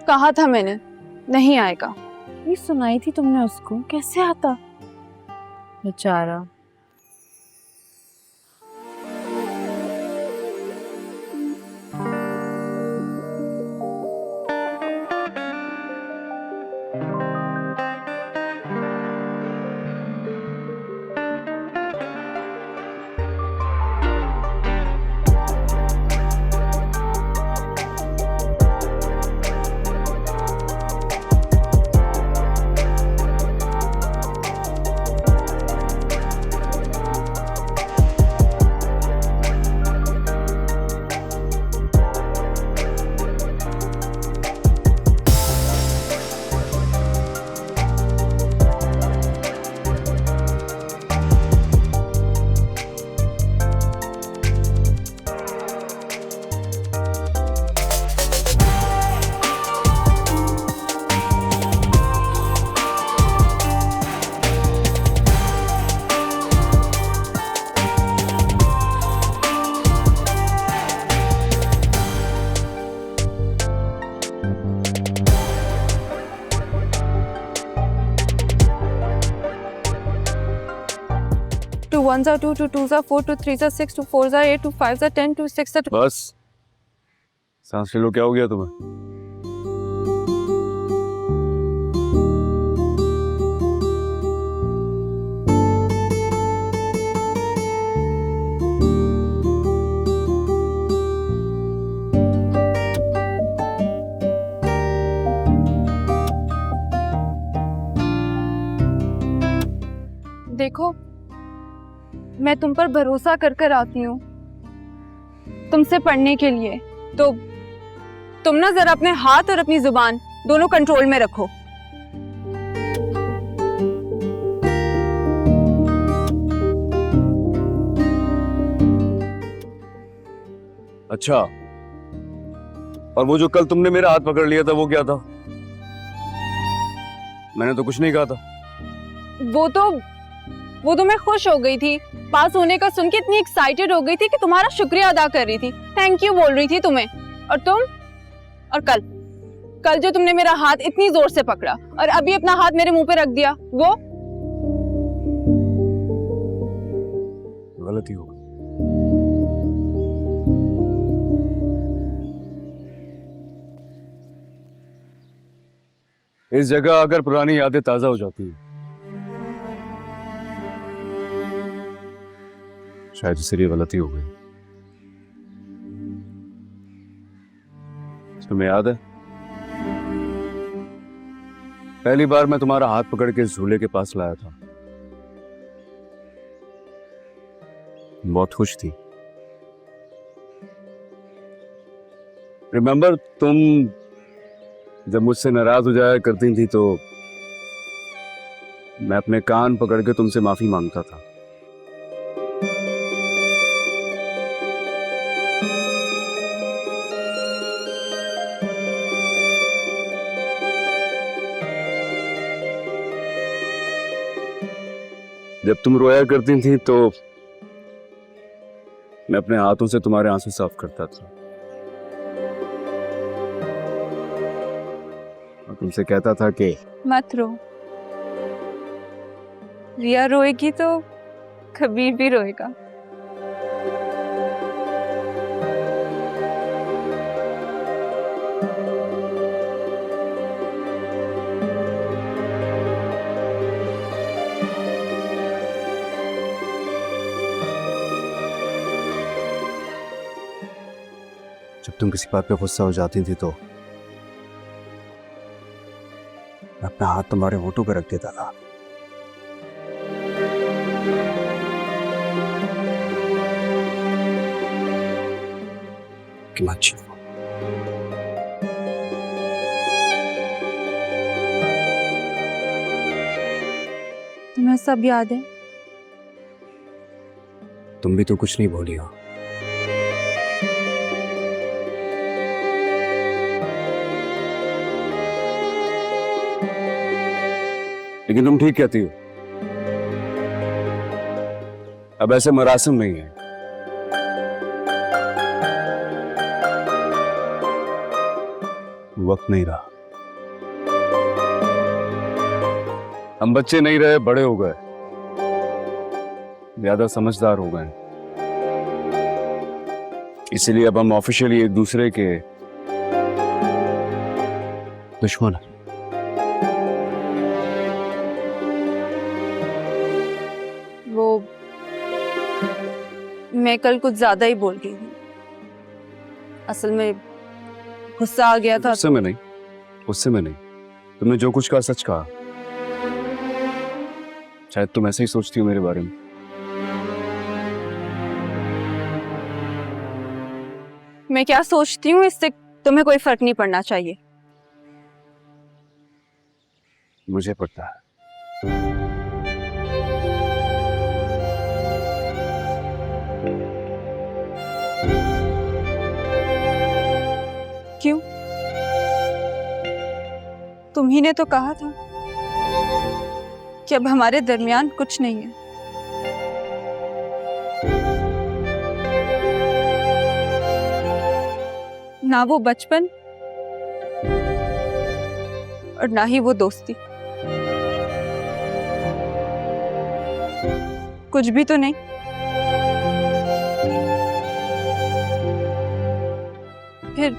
कहा था मैंने, नहीं आएगा। ये सुनाई थी तुमने उसको, कैसे आता बेचारा। टू वन जा 2, 2 2 जा 4, 2 3 जा 6, 2 4 जा 8, 2 5 जा 10, 2 6 जा 2। बस सांस ले लो, क्या हो गया तुम्हें? देखो, मैं तुम पर भरोसा कर कर आती हूँ तुमसे पढ़ने के लिए, तो तुम ना जरा अपने हाथ और अपनी जुबान दोनों कंट्रोल में रखो। अच्छा, और वो जो कल तुमने मेरा हाथ पकड़ लिया था वो क्या था? मैंने तो कुछ नहीं कहा था। वो तो मैं खुश हो गई थी, पास होने का सुन के इतनी एक्साइटेड हो गई थी कि तुम्हारा शुक्रिया अदा कर रही थी, थैंक यू बोल रही थी तुम्हें। और तुम, और कल जो तुमने मेरा हाथ इतनी जोर से पकड़ा और अभी अपना हाथ मेरे मुंह पे रख दिया, वो गलती होगी। इस जगह अगर पुरानी यादें ताजा हो जाती हैं, शायद इसलिए गलती हो गई। तुम्हें याद है पहली बार मैं तुम्हारा हाथ पकड़ के इस झूले के पास लाया था? बहुत खुश थी। रिमेंबर, तुम जब मुझसे नाराज हो जाया करती थी तो मैं अपने कान पकड़ के तुमसे माफी मांगता था। जब तुम रोया करती थी तो मैं अपने हाथों से तुम्हारे आंसू साफ करता था और तुमसे कहता था कि मत रो, रिया रोएगी तो कबीर भी रोएगा। जब तुम किसी बात पे गुस्सा हो जाती थी तो मैं अपना हाथ तुम्हारे होठों पे रख देता था। कि मैं अच्छी हूं। तुम्हें सब याद है? तुम भी तो कुछ नहीं बोली हो। लेकिन तुम ठीक कहती हो, अब ऐसे मरासिम नहीं है। वक्त नहीं रहा। हम बच्चे नहीं रहे, बड़े हो गए, ज्यादा समझदार हो गए, इसीलिए अब हम ऑफिशियली एक दूसरे के दुश्मन हैं। वो मैं कल कुछ ज्यादा ही बोल गई थी। असल में गुस्सा आ गया था। उससे मैं नहीं, उससे मैं नहीं। तुमने जो कुछ कहा सच कहा। शायद तुम ऐसे ही सोचती हो मेरे बारे में। मैं क्या सोचती हूँ इससे तुम्हें कोई फर्क नहीं पड़ना चाहिए। मुझे पता है। क्यों? तुम ही ने तो कहा था कि अब हमारे दरमियान कुछ नहीं है। ना वो बचपन और ना ही वो दोस्ती। कुछ भी तो नहीं। फिर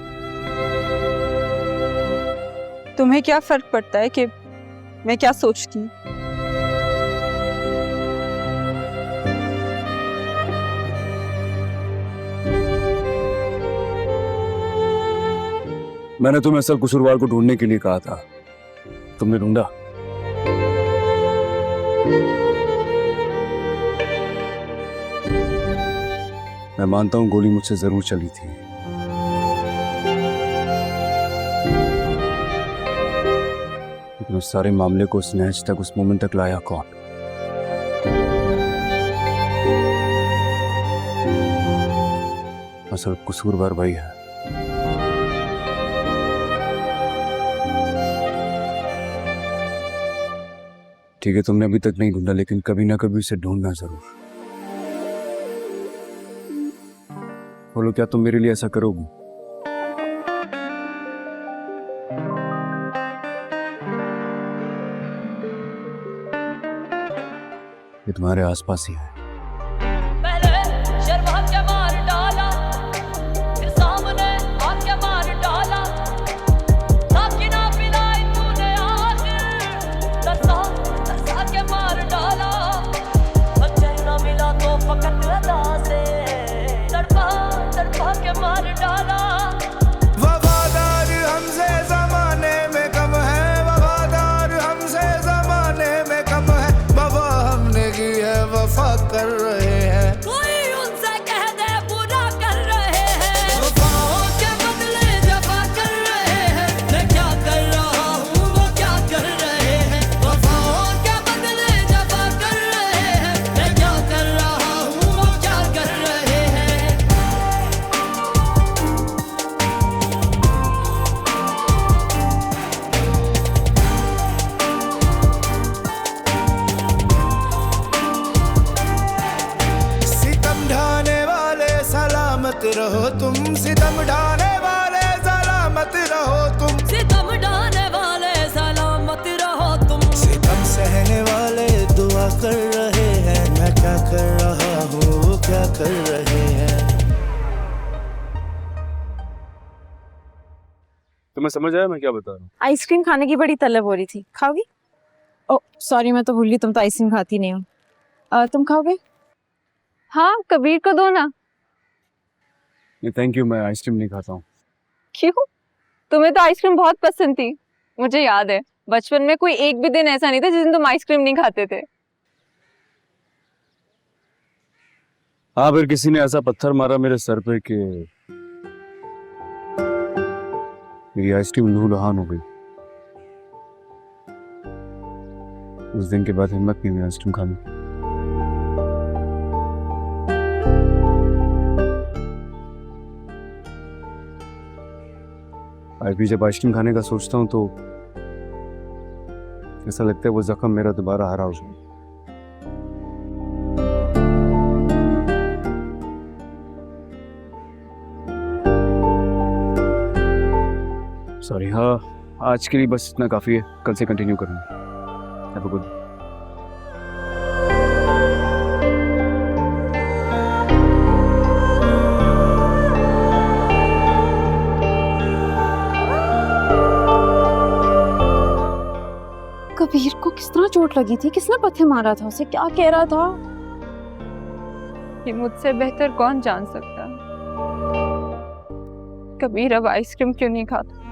तुम्हें क्या फर्क पड़ता है कि मैं क्या सोचती हूँ? मैंने तुम्हें असल कसूरवार को ढूंढने के लिए कहा था, तुमने ढूंढा। मैं मानता हूं गोली मुझसे जरूर चली थी, लेकिन उस सारे मामले को उस नहज तक, उस मोमेंट तक लाया कौन? असल कसूरवार वही है। ठीक है, तुमने अभी तक नहीं ढूंढा, लेकिन कभी ना कभी उसे ढूंढना जरूर। बोलो, क्या तुम मेरे लिए ऐसा करोगी? ये तुम्हारे आसपास ही है। वफादार हमसे जमाने में कम है, वफादार हमसे जमाने में कम है, वफा हमने की है, वफा कर रहे हैं। कोई उनसे कह दे बुरा कर रहे हैं, वफाओं के बदले जफा कर रहे हैं। मैं क्या कर रहा हूँ वो क्या कर रहे हैं, वफाओं के बदले जफा कर रहे हैं। मैं क्या कर रहा हूँ वो क्या कर रहे हैं। सितम ढाने वाले सलामत रहो तुम, सितम ढाने वाले सलामत रहो तुम, सितम ढाने वाले सलामत रहो तुम, सितम सहने वाले दुआ कर रहे हैं। मैं क्या कर रहा हूँ वो क्या कर रहे हैं। तुम्हें समझ आया मैं क्या बता रहा हूँ? आइसक्रीम खाने की बड़ी तलब हो रही थी, खाओगी? ओ सॉरी, मैं तो भूल गई, तुम तो आइसक्रीम खाती नहीं हो। तुम खाओगे? हाँ, कबीर को दो ना। नहीं थैंक यू, मैं आइसक्रीम नहीं खाता हूँ। क्यों? तुम्हें तो आइसक्रीम बहुत पसंद थी। मुझे याद है बचपन में कोई एक भी दिन ऐसा नहीं था जिस दिन तुम आइसक्रीम नहीं खाते थे। हाँ, फिर किसी ने ऐसा पत्थर मारा मेरे सर पे कि मेरी आइसक्रीम लहूलुहान हो गई। उस दिन के बाद हिम्मत नहीं हुई आइसक्रीम खाने की। आज भी जब आइसक्रीम खाने का सोचता हूँ तो ऐसा लगता है वो जख्म मेरा दोबारा हरा हो जाए। सॉरी। हाँ, आज के लिए बस इतना काफी है, कल से कंटिन्यू करूँगा। Have a good कबीर को किस तरह चोट लगी थी? किसने पत्थर मारा था उसे? क्या कह रहा था? ये मुझसे बेहतर कौन जान सकता है। कबीर अब आइसक्रीम क्यों नहीं खाता?